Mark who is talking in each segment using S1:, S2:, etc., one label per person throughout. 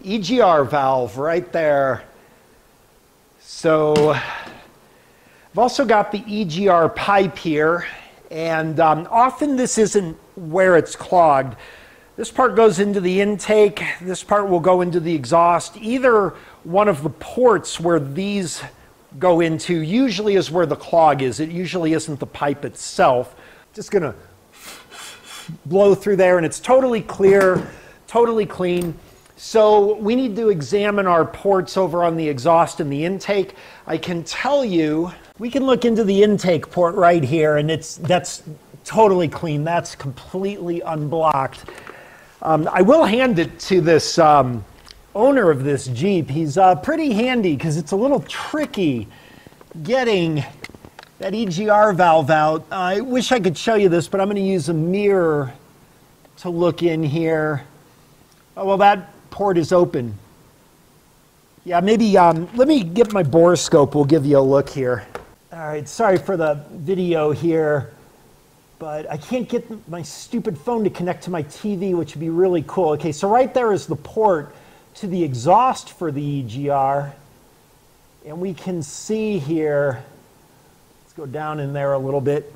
S1: EGR valve right there. So I've also got the EGR pipe here, and often this isn't where it's clogged. This part goes into the intake, this part will go into the exhaust. Either one of the ports where these go into usually is where the clog is. It usually isn't the pipe itself. Just gonna blow through there, and it's totally clear, totally clean. So we need to examine our ports over on the exhaust and the intake. I can tell you, we can look into the intake port right here, and that's totally clean. That's completely unblocked. I will hand it to this owner of this Jeep. He's pretty handy because it's a little tricky getting that EGR valve out. I wish I could show you this, but I'm going to use a mirror to look in here. Oh, well, that port is open. Yeah, maybe let me get my borescope. We'll give you a look here. All right, sorry for the video here, but I can't get my stupid phone to connect to my TV, which would be really cool. Okay, so right there is the port to the exhaust for the EGR, and we can see here, let's go down in there a little bit.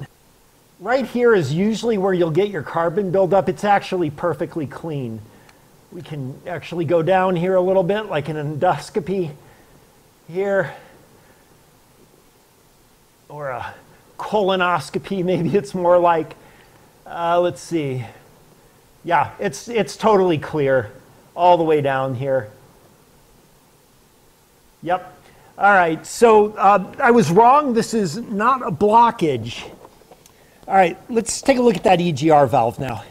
S1: Right here is usually where you'll get your carbon buildup. It's actually perfectly clean. We can actually go down here a little bit, like an endoscopy here, or a colonoscopy, maybe it's more like. Let's see. Yeah, it's totally clear all the way down here. Yep. All right, so I was wrong. This is not a blockage. All right, let's take a look at that EGR valve now.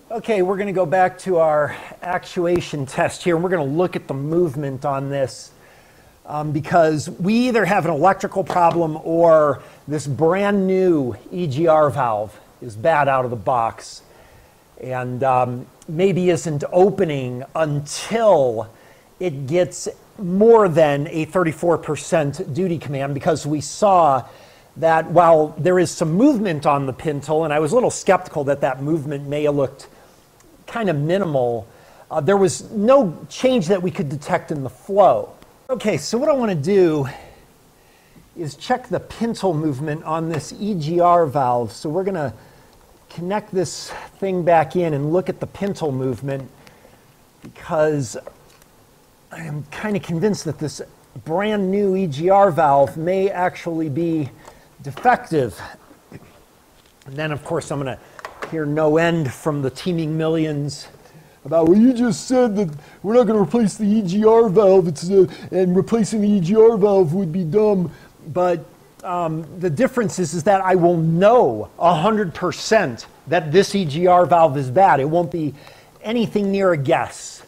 S1: Okay, we're going to go back to our actuation test here, and we're going to look at the movement on this because we either have an electrical problem or this brand new EGR valve is bad out of the box and maybe isn't opening until it gets more than a 34% duty command, because we saw that while there is some movement on the pintle, and I was a little skeptical that that movement may have looked kind of minimal, there was no change that we could detect in the flow. Okay, so what I want to do is check the pintle movement on this EGR valve. So we're going to connect this thing back in and look at the pintle movement, because I am kind of convinced that this brand new EGR valve may actually be defective. And then, of course, I'm going to hear no end from the teeming millions about, well, you just said that we're not going to replace the EGR valve, and replacing the EGR valve would be dumb. But the difference is that I will know 100% that this EGR valve is bad. It won't be anything near a guess.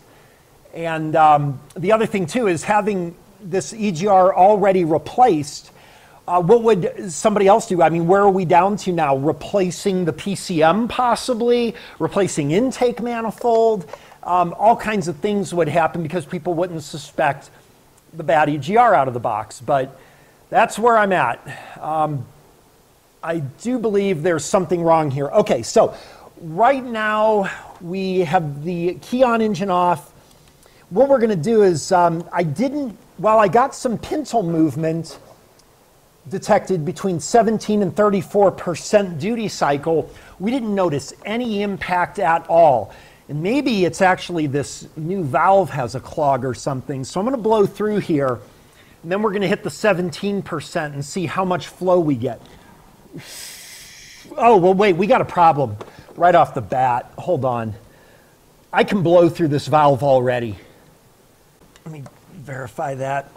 S1: And the other thing, too, is having this EGR already replaced, what would somebody else do? I mean, where are we down to now? Replacing the PCM possibly, replacing intake manifold, all kinds of things would happen because people wouldn't suspect the bad EGR out of the box. But that's where I'm at. I do believe there's something wrong here. Okay, so right now we have the key on, engine off. What we're going to do is, while I got some pintle movement detected between 17 and 34% duty cycle, we didn't notice any impact at all. And maybe it's actually this new valve has a clog or something. So I'm going to blow through here, and then we're going to hit the 17% and see how much flow we get. Oh, well, wait, we got a problem right off the bat. Hold on. I can blow through this valve already. Let me verify that.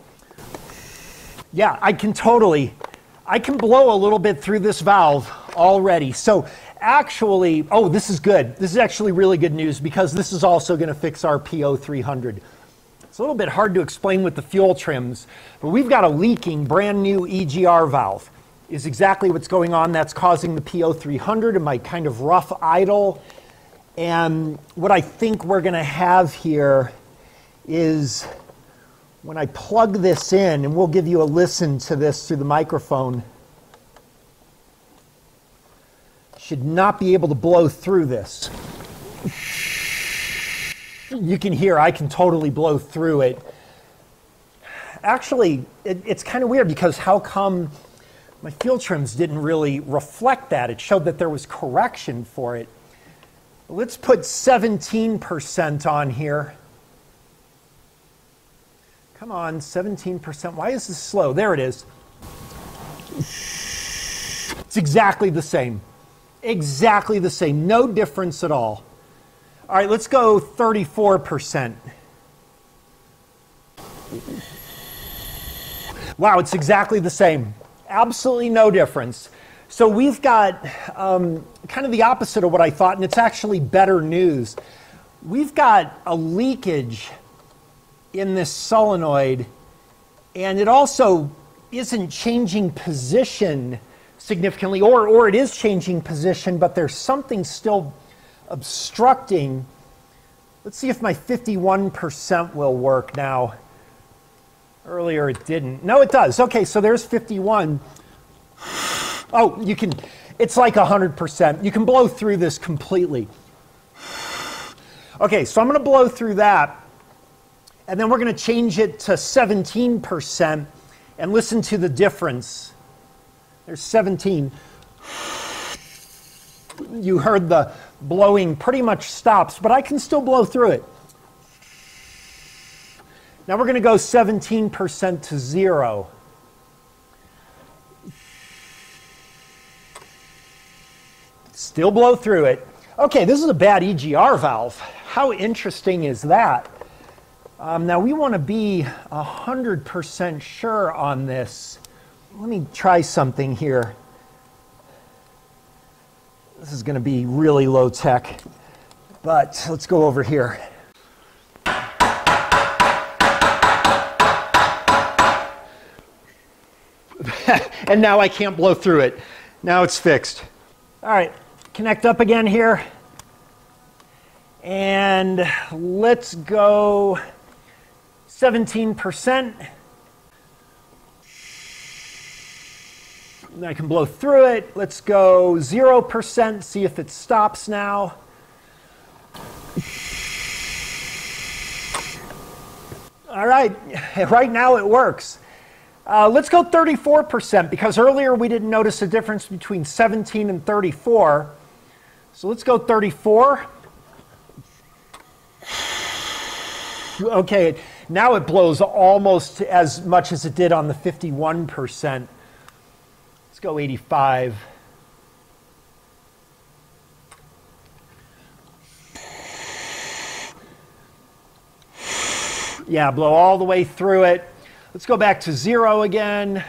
S1: Yeah, I can blow a little bit through this valve already. So actually, oh, this is good. This is actually really good news, because this is also going to fix our PO300. It's a little bit hard to explain with the fuel trims, but we've got a leaking brand new EGR valve is exactly what's going on. That's causing the PO300 and my kind of rough idle. And what I think we're going to have here is, when I plug this in, and we'll give you a listen to this through the microphone, should not be able to blow through this. You can hear I can totally blow through it. Actually, it's kind of weird because how come my field trims didn't really reflect that? It showed that there was correction for it. Let's put 17% on here. Come on, 17%. Why is this slow? There it is. It's exactly the same. Exactly the same. No difference at all. All right, let's go 34%. Wow, it's exactly the same. Absolutely no difference. So we've got kind of the opposite of what I thought, and it's actually better news. We've got a leakage in this solenoid, and it also isn't changing position significantly, or it is changing position, but there's something still obstructing. Let's see if my 51% will work now. Earlier it didn't. No, it does. Okay, so there's 51. Oh, you can, it's like 100%. You can blow through this completely. Okay, so I'm going to blow through that, and then we're going to change it to 17% and listen to the difference. There's 17. You heard the blowing pretty much stops, but I can still blow through it. Now we're going to go 17% to 0. Still blow through it. Okay, this is a bad EGR valve. How interesting is that? Now we want to be 100% sure on this. Let me try something here. This is going to be really low tech, but let's go over here. And now I can't blow through it. Now it's fixed. All right, connect up again here. And let's go 17%. I can blow through it. Let's go 0%, see if it stops now. All right, right now it works. Let's go 34% because earlier we didn't notice a difference between 17 and 34. So let's go 34. Okay, now it blows almost as much as it did on the 51%. Let's go 85. Yeah, blow all the way through it. Let's go back to 0 again.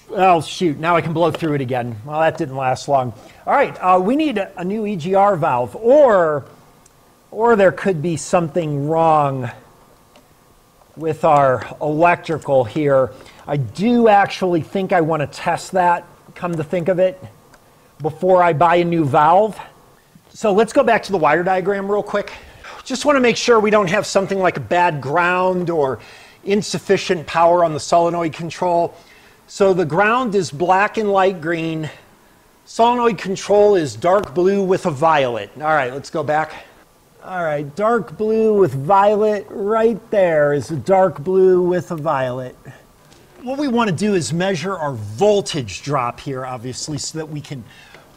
S1: Oh, shoot, now I can blow through it again. Well, that didn't last long. All right, we need a new EGR valve, or there could be something wrong with our electrical here. I do actually think I want to test that, come to think of it, before I buy a new valve. So let's go back to the wire diagram real quick. Just want to make sure we don't have something like a bad ground or insufficient power on the solenoid control. So the ground is black and light green. Solenoid control is dark blue with a violet. All right, let's go back. All right, dark blue with violet. Right there is a dark blue with a violet. What we want to do is measure our voltage drop here, obviously, so that we can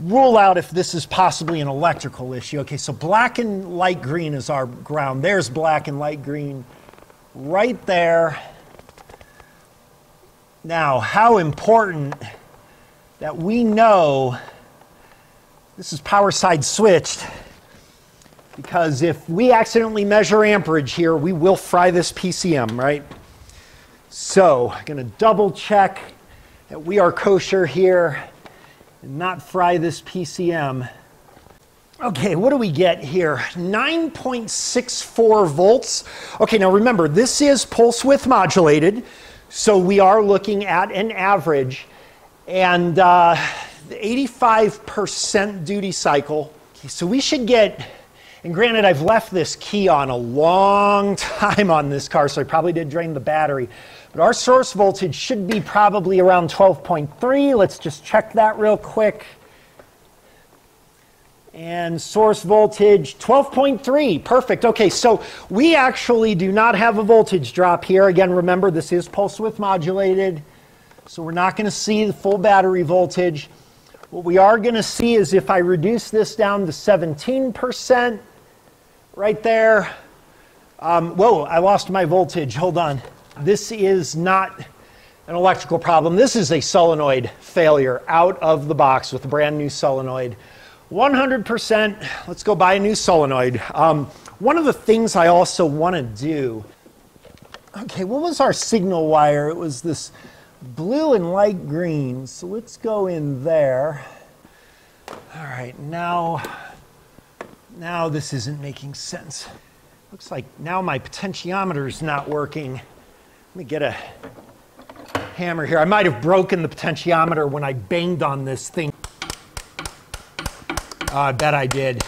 S1: rule out if this is possibly an electrical issue. Okay, so black and light green is our ground. There's black and light green right there. Now, how important that we know this is power side switched, because if we accidentally measure amperage here, we will fry this PCM, right? So I'm going to double check that we are kosher here and not fry this PCM. Okay, what do we get here? 9.64 volts. Okay, now remember, this is pulse width modulated, so we are looking at an average, and 85% duty cycle. Okay, so we should get, and granted, I've left this key on a long time on this car, so I probably did drain the battery. But our source voltage should be probably around 12.3. Let's just check that real quick. And source voltage 12.3. Perfect. Okay, so we actually do not have a voltage drop here. Again, remember this is pulse width modulated, so we're not going to see the full battery voltage. What we are going to see is if I reduce this down to 17% right there. Whoa, I lost my voltage. Hold on. This is not an electrical problem. This is a solenoid failure out of the box with a brand new solenoid. 100%, let's go buy a new solenoid. One of the things I also want to do, okay, what was our signal wire? It was this blue and light green, so let's go in there. All right, now this isn't making sense. Looks like now my potentiometer is not working. Let me get a hammer here. I might have broken the potentiometer when I banged on this thing. I bet I did.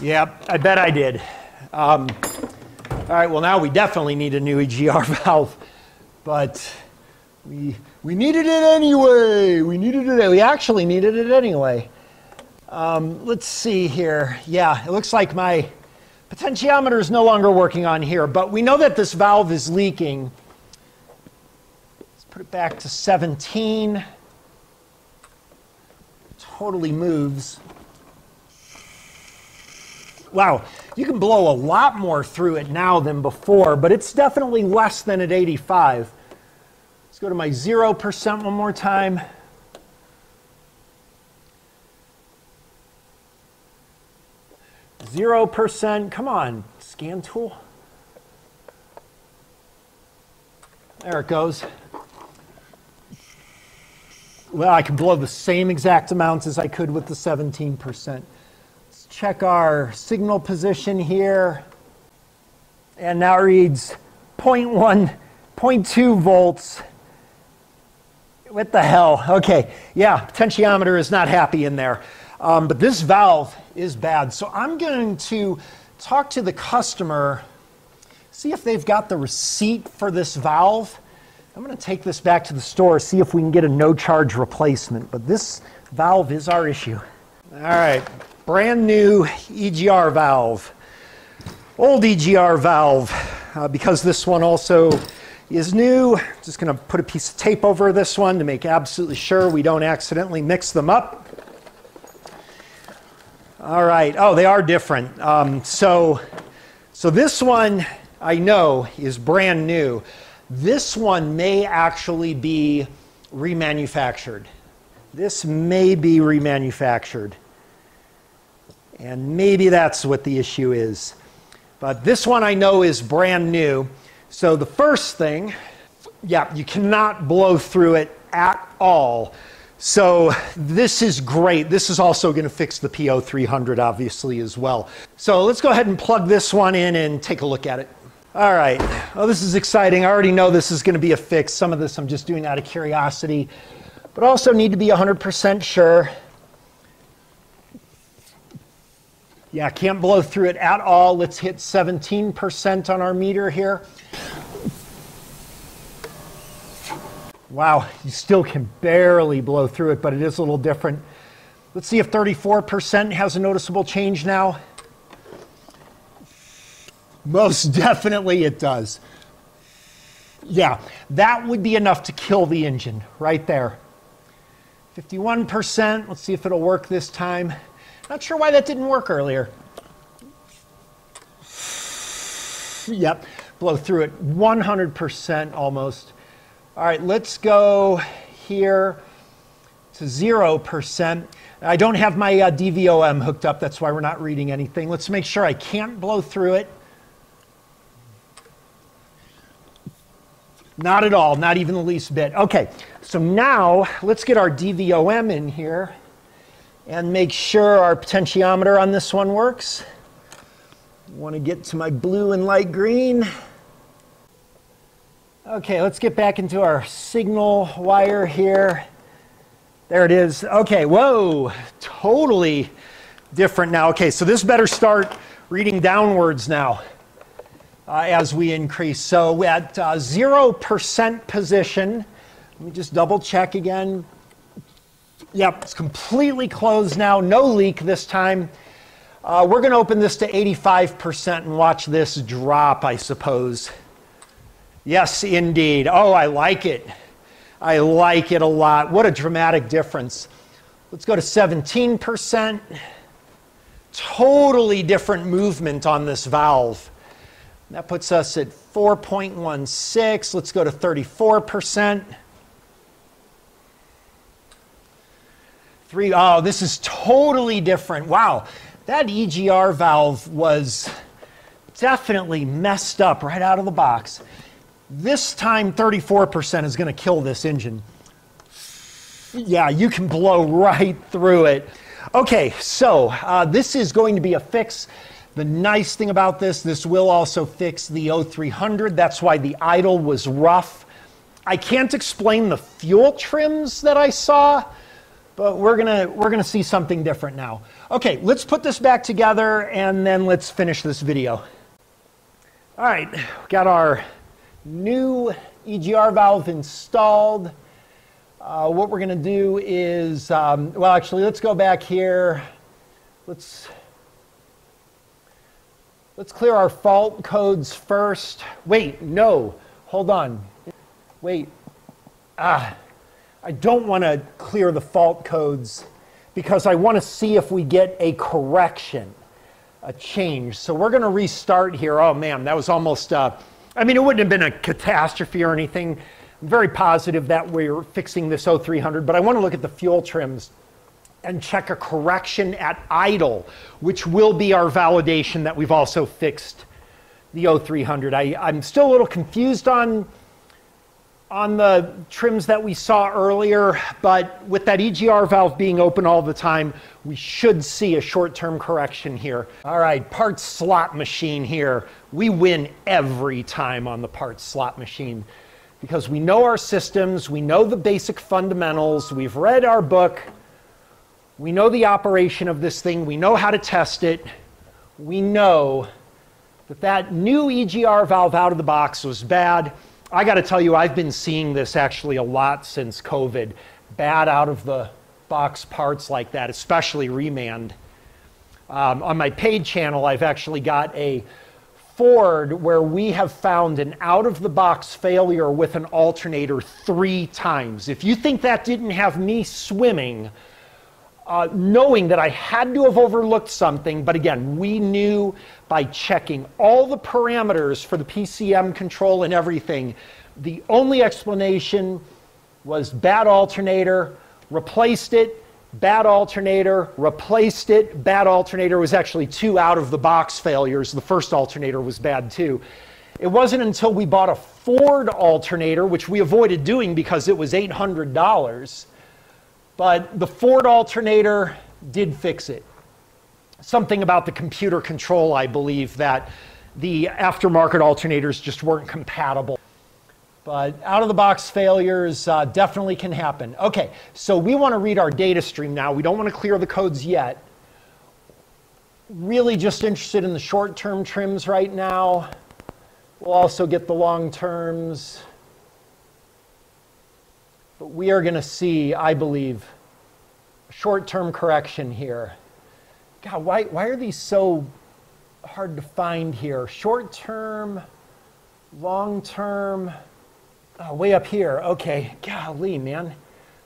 S1: Yep, I bet I did. All right, well now we definitely need a new EGR valve, but we needed it anyway. We actually needed it anyway. Let's see here. Yeah, it looks like my potentiometer is no longer working on here, but we know that this valve is leaking. Let's put it back to 17. Totally moves. Wow, you can blow a lot more through it now than before, but it's definitely less than at 85. Let's go to my 0% one more time. Zero %, come on, scan tool. There it goes. Well, I can blow the same exact amounts as I could with the 17%. Let's check our signal position here. And now it reads 0.1, 0.2 volts. What the hell? Okay, yeah, potentiometer is not happy in there. But this valve is bad. So I'm going to talk to the customer, see if they've got the receipt for this valve. I'm going to take this back to the store, see if we can get a no-charge replacement. But this valve is our issue. All right, brand new EGR valve. Old EGR valve, because this one also is new. Just going to put a piece of tape over this one to make absolutely sure we don't accidentally mix them up. All right, oh, they are different. So this one I know is brand new. This one may actually be remanufactured. This may be remanufactured. And maybe that's what the issue is. But this one I know is brand new. So the first thing, yeah, you cannot blow through it at all. So this is great. This is also going to fix the PO300 obviously as well. So let's go ahead and plug this one in and take a look at it. All right, well, this is exciting. I already know this is going to be a fix. Some of this I'm just doing out of curiosity, but also need to be 100% sure. Yeah, can't blow through it at all. Let's hit 17% on our meter here. Wow, you still can barely blow through it, but it is a little different. Let's see if 34% has a noticeable change now. Most definitely it does. Yeah, that would be enough to kill the engine right there. 51%, let's see if it'll work this time. Not sure why that didn't work earlier. Yep, blow through it 100% almost. All right, let's go here to 0%. I don't have my DVOM hooked up, that's why we're not reading anything. Let's make sure I can't blow through it. Not at all, not even the least bit. Okay, so now let's get our DVOM in here and make sure our potentiometer on this one works. I want to get to my blue and light green. Okay, let's get back into our signal wire here. There it is. Okay, whoa, totally different now. Okay, so this better start reading downwards now. As we increase. So at 0% position, let me just double check again. Yep, it's completely closed now, no leak this time. We're going to open this to 85% and watch this drop, I suppose. Yes, indeed. Oh, I like it. I like it a lot. What a dramatic difference. Let's go to 17%. Totally different movement on this valve. That puts us at 4.16. Let's go to 34%. Oh, this is totally different. Wow, that EGR valve was definitely messed up right out of the box. This time, 34% is going to kill this engine. Yeah, you can blow right through it. Okay, so this is going to be a fix. The nice thing about this will also fix the 0300. That's why the idle was rough. I can't explain the fuel trims that I saw, but we're gonna see something different now. Okay, let's put this back together and then let's finish this video. All right, we got our new EGR valve installed. What we're gonna do is, well, actually, let's go back here. Let's clear our fault codes first. Wait, no, hold on. Wait, I don't want to clear the fault codes because I want to see if we get a correction, a change. So we're going to restart here. Oh man, that was almost, I mean, it wouldn't have been a catastrophe or anything. I'm very positive that we're fixing this 0300, but I want to look at the fuel trims and check a correction at idle, which will be our validation that we've also fixed the 0300. I'm still a little confused on the trims that we saw earlier, but with that EGR valve being open all the time, we should see a short-term correction here. All right, parts slot machine here. We win every time on the parts slot machine because we know our systems, we know the basic fundamentals, we've read our book, we know the operation of this thing, we know how to test it, we know that new EGR valve out of the box was bad. I got to tell you, I've been seeing this actually a lot since COVID. Bad out of the box parts like that, especially Remand. On my paid channel, I've actually got a Ford where we have found an out of the box failure with an alternator 3 times. If you think that didn't have me swimming, knowing that I had to have overlooked something, but again, we knew by checking all the parameters for the PCM control and everything, the only explanation was bad alternator, replaced it, bad alternator, replaced it, bad alternator. Was actually 2 out of the box failures. The first alternator was bad too. It wasn't until we bought a Ford alternator, which we avoided doing because it was $800, but the Ford alternator did fix it. Something about the computer control, I believe, that the aftermarket alternators just weren't compatible. But out-of-the-box failures definitely can happen. Okay, so we want to read our data stream now. We don't want to clear the codes yet. Really just interested in the short-term trims right now. We'll also get the long terms. But we are going to see, I believe, a short-term correction here. God, why are these so hard to find here? Short-term, long-term, way up here. Okay, golly, man.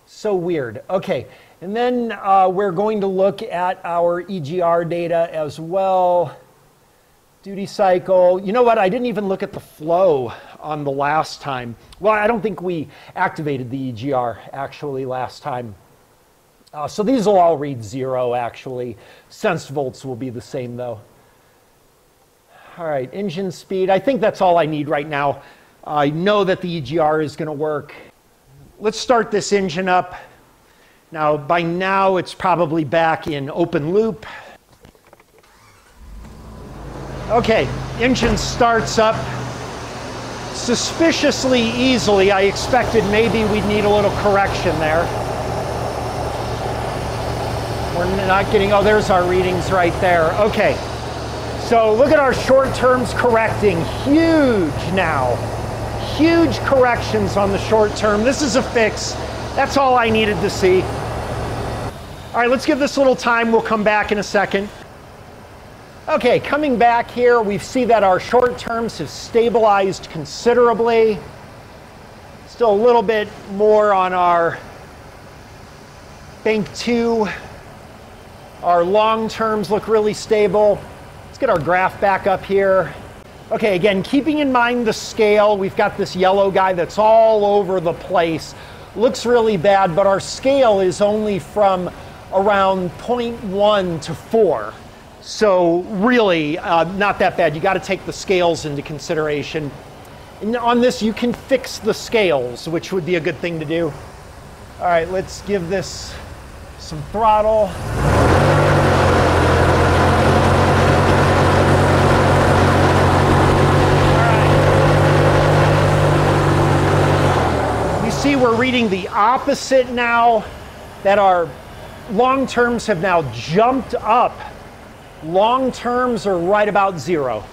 S1: So weird. Okay, and then we're going to look at our EGR data as well. Duty cycle. You know what? I didn't even look at the flow on the last time. Well, I don't think we activated the EGR actually last time. So these will all read 0 actually. Sense volts will be the same though. All right, engine speed. I think that's all I need right now. I know that the EGR is going to work. Let's start this engine up. Now, by now, it's probably back in open loop. Okay, engine starts up suspiciously easily. I expected maybe we'd need a little correction there. We're not getting, oh, there's our readings right there. Okay, so look at our short terms correcting. Huge now. Huge corrections on the short term. This is a fix. That's all I needed to see. All right, let's give this a little time. We'll come back in a second. Okay, coming back here, we see that our short terms have stabilized considerably. Still a little bit more on our bank 2. Our long terms look really stable. Let's get our graph back up here. Okay, again, keeping in mind the scale, we've got this yellow guy that's all over the place. Looks really bad, but our scale is only from around 0.1 to 4. So really not that bad. You got to take the scales into consideration. And on this, you can fix the scales, which would be a good thing to do. All right, let's give this some throttle. See, we're reading the opposite now, that our long terms have now jumped up. Long terms are right about 0.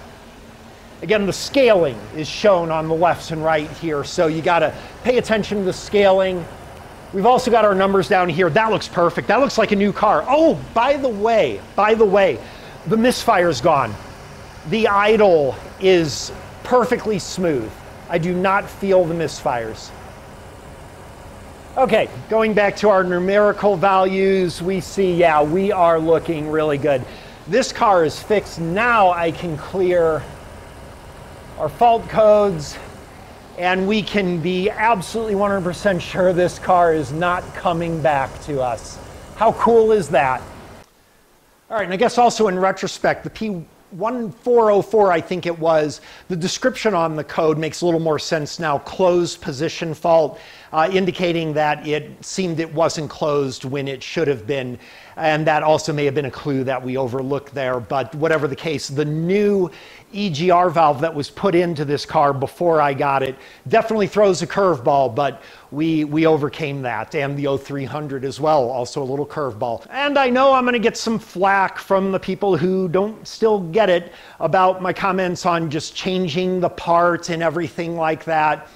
S1: Again, the scaling is shown on the left and right here, so you got to pay attention to the scaling. We've also got our numbers down here. That looks perfect. That looks like a new car. Oh, by the way, the misfire's gone. The idle is perfectly smooth. I do not feel the misfires. Okay, going back to our numerical values, we see, yeah, we are looking really good. This car is fixed. Now I can clear our fault codes, and we can be absolutely 100% sure this car is not coming back to us. How cool is that? All right, and I guess also in retrospect, the P1404, I think it was, the description on the code makes a little more sense now. Closed position fault, indicating that it seemed it wasn't closed when it should have been. And that also may have been a clue that we overlooked there. But whatever the case, the new EGR valve that was put into this car before I got it definitely throws a curveball, but we overcame that. And the 0300 as well, also a little curveball. And I know I'm going to get some flack from the people who don't still get it about my comments on just changing the part and everything like that.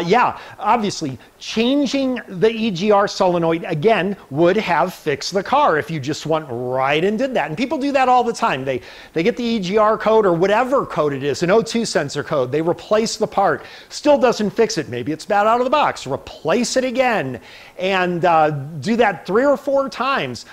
S1: Yeah, obviously, changing the EGR solenoid, again, would have fixed the car if you just went right and did that. And people do that all the time. They get the EGR code or whatever code it is, an O2 sensor code. They replace the part. Still doesn't fix it. Maybe it's bad out of the box. Replace it again and do that 3 or 4 times.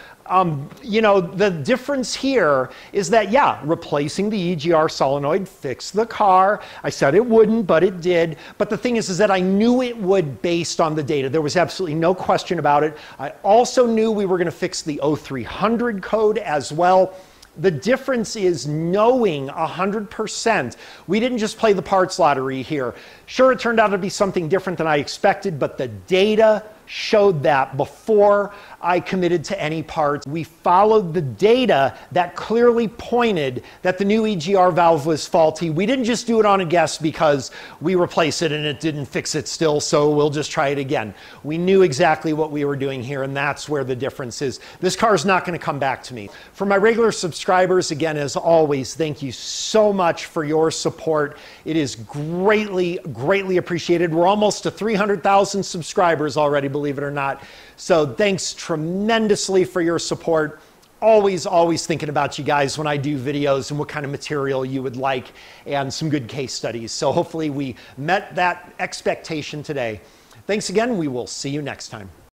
S1: You know, the difference here is that, yeah, replacing the EGR solenoid fixed the car. I said it wouldn't, but it did. But the thing is that I knew it would based on the data. There was absolutely no question about it. I also knew we were going to fix the 0300 code as well. The difference is knowing 100%. We didn't just play the parts lottery here. Sure, it turned out to be something different than I expected, but the data showed that before I committed to any parts. We followed the data that clearly pointed that the new EGR valve was faulty. We didn't just do it on a guess because we replaced it and it didn't fix it still, so we'll just try it again. We knew exactly what we were doing here, and that's where the difference is. This car is not going to come back to me. For my regular subscribers, again, as always, thank you so much for your support. It is greatly, greatly appreciated. We're almost to 300,000 subscribers already, believe it or not. So thanks tremendously for your support. Always thinking about you guys when I do videos and what kind of material you would like and some good case studies. So hopefully we met that expectation today. Thanks again. We will see you next time.